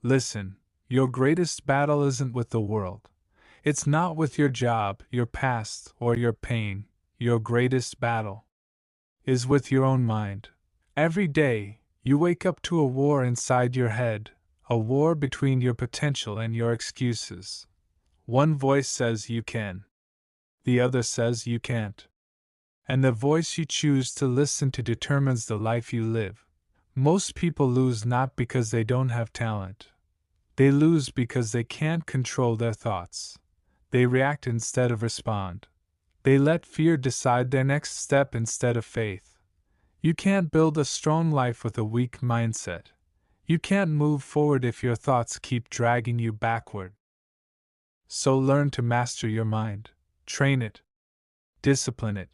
Listen, your greatest battle isn't with the world. It's not with your job, your past, or your pain. Your greatest battle is with your own mind. Every day, you wake up to a war inside your head, a war between your potential and your excuses. One voice says you can, the other says you can't. And the voice you choose to listen to determines the life you live. Most people lose not because they don't have talent. They lose because they can't control their thoughts. They react instead of respond. They let fear decide their next step instead of faith. You can't build a strong life with a weak mindset. You can't move forward if your thoughts keep dragging you backward. So learn to master your mind. Train it. Discipline it.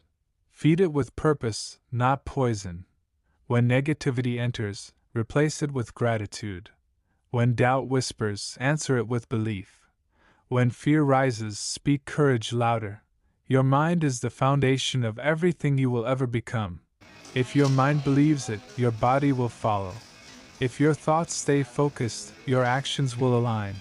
Feed it with purpose, not poison. When negativity enters, replace it with gratitude. When doubt whispers, answer it with belief. When fear rises, speak courage louder. Your mind is the foundation of everything you will ever become. If your mind believes it, your body will follow. If your thoughts stay focused, your actions will align.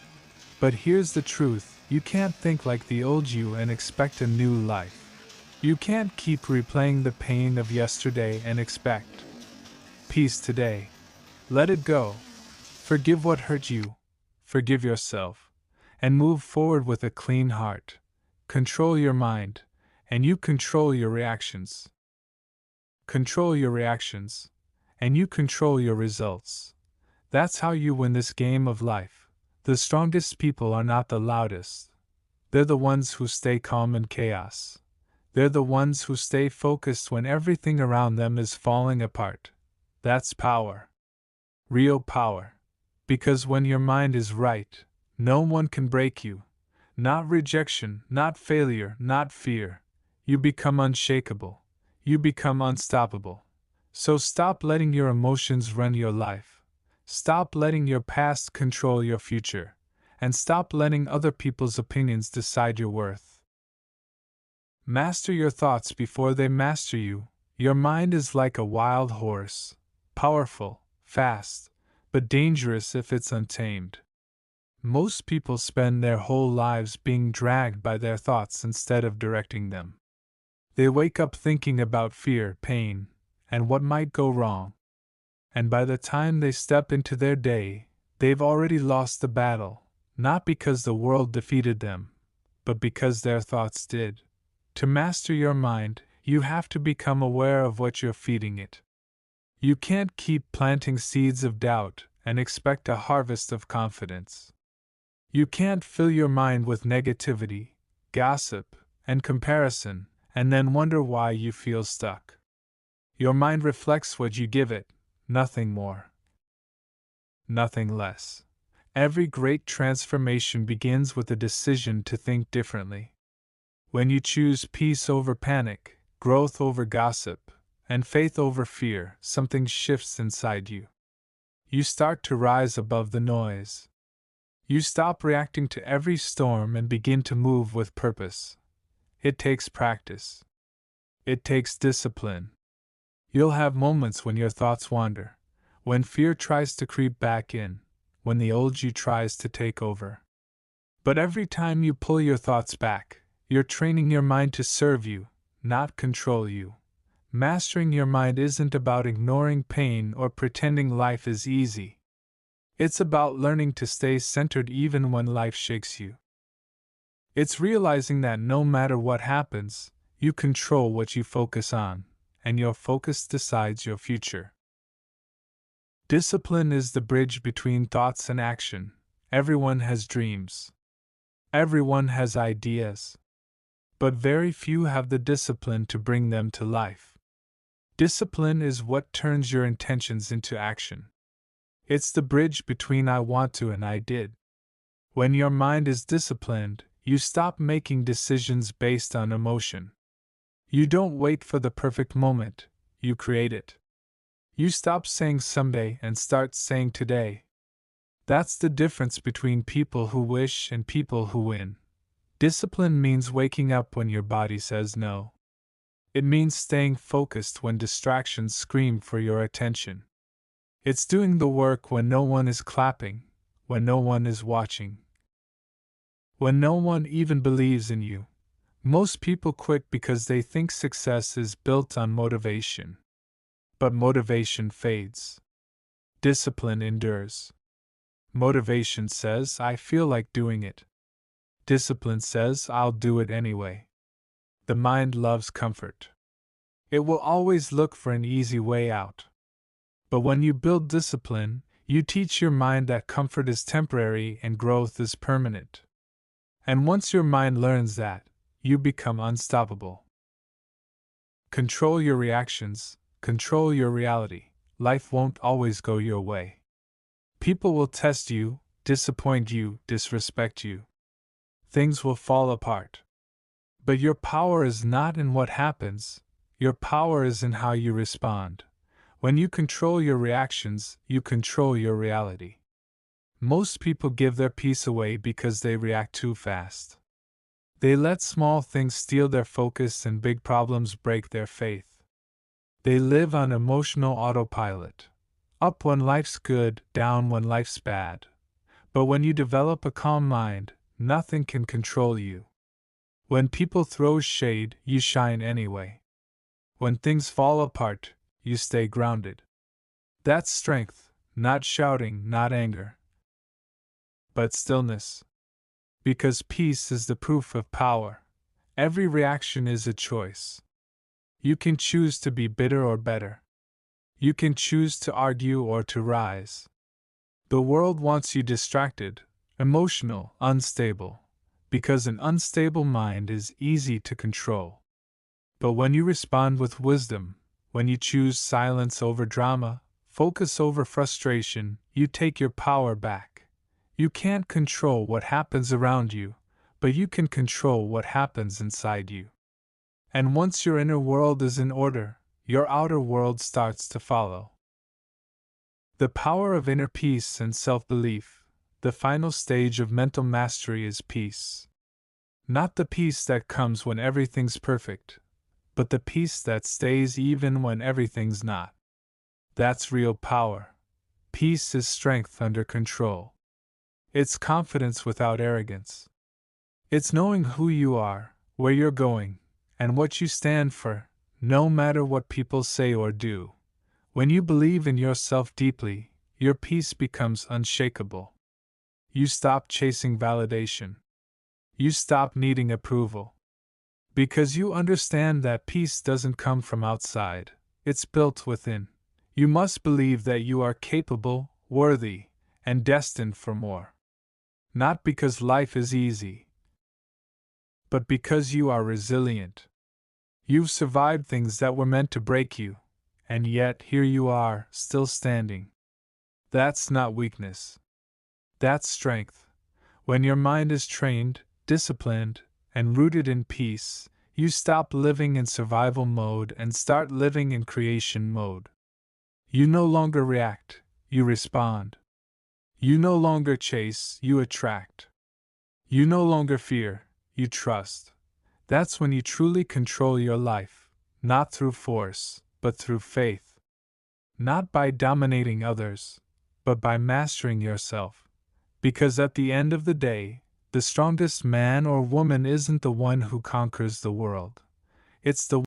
But here's the truth, you can't think like the old you and expect a new life. You can't keep replaying the pain of yesterday and expect peace today. Let it go. Forgive what hurt you. Forgive yourself. And move forward with a clean heart. Control your mind, and you control your reactions. Control your reactions, and you control your results. That's how you win this game of life. The strongest people are not the loudest. They're the ones who stay calm in chaos. They're the ones who stay focused when everything around them is falling apart. That's power. Real power. Because when your mind is right, no one can break you. Not rejection, not failure, not fear. You become unshakable. You become unstoppable. So stop letting your emotions run your life. Stop letting your past control your future. And stop letting other people's opinions decide your worth. Master your thoughts before they master you. Your mind is like a wild horse. Powerful, fast, but dangerous if it's untamed. Most people spend their whole lives being dragged by their thoughts instead of directing them. They wake up thinking about fear, pain, and what might go wrong. And by the time they step into their day, they've already lost the battle, not because the world defeated them, but because their thoughts did. To master your mind, you have to become aware of what you're feeding it. You can't keep planting seeds of doubt and expect a harvest of confidence. You can't fill your mind with negativity, gossip, and comparison, and then wonder why you feel stuck. Your mind reflects what you give it, nothing more. Nothing less. Every great transformation begins with a decision to think differently. When you choose peace over panic, growth over gossip, and faith over fear, something shifts inside you. You start to rise above the noise. You stop reacting to every storm and begin to move with purpose. It takes practice. It takes discipline. You'll have moments when your thoughts wander, when fear tries to creep back in, when the old you tries to take over. But every time you pull your thoughts back, you're training your mind to serve you, not control you. Mastering your mind isn't about ignoring pain or pretending life is easy. It's about learning to stay centered even when life shakes you. It's realizing that no matter what happens, you control what you focus on, and your focus decides your future. Discipline is the bridge between thoughts and action. Everyone has dreams. Everyone has ideas. But very few have the discipline to bring them to life. Discipline is what turns your intentions into action. It's the bridge between I want to and I did. When your mind is disciplined, you stop making decisions based on emotion. You don't wait for the perfect moment, you create it. You stop saying someday and start saying today. That's the difference between people who wish and people who win. Discipline means waking up when your body says no. It means staying focused when distractions scream for your attention. It's doing the work when no one is clapping, when no one is watching, when no one even believes in you. Most people quit because they think success is built on motivation. But motivation fades. Discipline endures. Motivation says, I feel like doing it. Discipline says, I'll do it anyway. The mind loves comfort. It will always look for an easy way out. But when you build discipline, you teach your mind that comfort is temporary and growth is permanent. And once your mind learns that, you become unstoppable. Control your reactions, control your reality. Life won't always go your way. People will test you, disappoint you, disrespect you. Things will fall apart. But your power is not in what happens, your power is in how you respond. When you control your reactions, you control your reality. Most people give their peace away because they react too fast. They let small things steal their focus and big problems break their faith. They live on emotional autopilot. Up when life's good, down when life's bad. But when you develop a calm mind, nothing can control you. When people throw shade, you shine anyway. When things fall apart, you stay grounded. That's strength, not shouting, not anger, but stillness. Because peace is the proof of power. Every reaction is a choice. You can choose to be bitter or better. You can choose to argue or to rise. The world wants you distracted, emotional, unstable, because an unstable mind is easy to control. But when you respond with wisdom, when you choose silence over drama, focus over frustration, you take your power back. You can't control what happens around you, but you can control what happens inside you. And once your inner world is in order, your outer world starts to follow. The power of inner peace and self-belief. The final stage of mental mastery is peace. Not the peace that comes when everything's perfect, but the peace that stays even when everything's not. That's real power. Peace is strength under control. It's confidence without arrogance. It's knowing who you are, where you're going, and what you stand for, no matter what people say or do. When you believe in yourself deeply, your peace becomes unshakable. You stop chasing validation. You stop needing approval. Because you understand that peace doesn't come from outside, it's built within. You must believe that you are capable, worthy, and destined for more. Not because life is easy, but because you are resilient. You've survived things that were meant to break you, and yet here you are, still standing. That's not weakness. That's strength. When your mind is trained, disciplined, and rooted in peace, you stop living in survival mode and start living in creation mode. You no longer react, you respond. You no longer chase, you attract. You no longer fear, you trust. That's when you truly control your life, not through force, but through faith. Not by dominating others, but by mastering yourself. Because at the end of the day, the strongest man or woman isn't the one who conquers the world. It's the